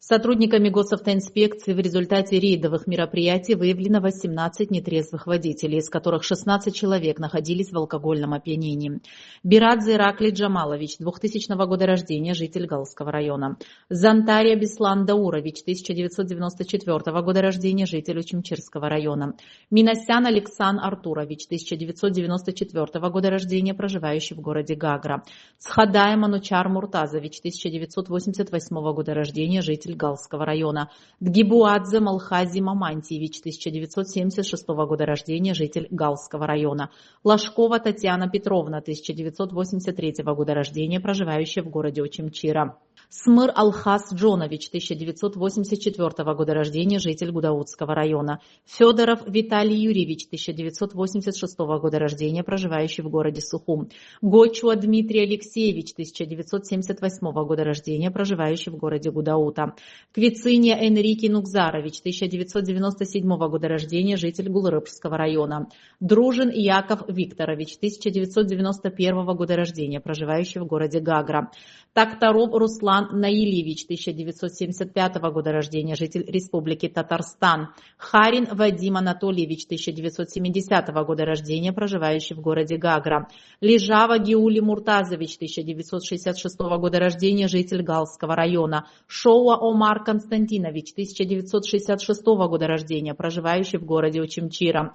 Сотрудниками госавтоинспекции в результате рейдовых мероприятий выявлено 18 нетрезвых водителей, из которых 16 человек находились в алкогольном опьянении. Бирадзе Ираклий Джамалович, 2000 года рождения, житель Галского района. Зантария Беслан Даурович, 1994 года рождения, житель Учимчирского района. Минасян Александр Артурович, 1994 года рождения, проживающий в городе Гагра. Цхадай Манучар Муртазович, 1988 года рождения, житель Галского района. Дгибуадзе Малхази Мамантьевич, 1976 года рождения, житель Галского района. Лашкова Татьяна Петровна, 1983 года рождения, проживающая в городе Учимчира. Смыр Алхас Джонович, 1984 года рождения, житель Гудаутского района. Федоров Виталий Юрьевич, 1986 года рождения, проживающий в городе Сухум. Гочуа Дмитрий Алексеевич, 1978 года рождения, проживающий в городе Гудаута. Квициния Энрике Нукзарович, 1997 года рождения, житель Гулрыбского района. Дружин Яков Викторович, 1991 года рождения, проживающий в городе Гагра. Тактаров Руслан Наилевич, 1975 года рождения, житель Республики Татарстан. Харин Вадим Анатольевич, 1970 года рождения, проживающий в городе Гагра. Лежава Гиули Муртазович, 1966 года рождения, житель Галского района. Шоуа Омар Константинович, 1966 года рождения, проживающий в городе Учимчира.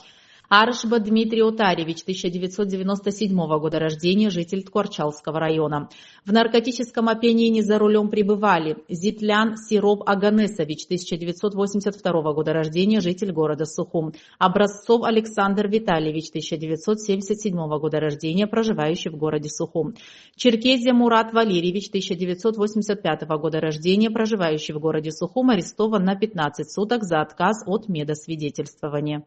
Аршба Дмитрий Отаревич, 1997 года рождения, житель Ткорчалского района. В наркотическом опьянении за рулем пребывали Зитлян Сироп Аганесович, 1982 года рождения, житель города Сухум. Образцов Александр Витальевич, 1977 года рождения, проживающий в городе Сухум. Черкезия Мурат Валерьевич, 1985 года рождения, проживающий в городе Сухум, арестован на 15 суток за отказ от медосвидетельствования.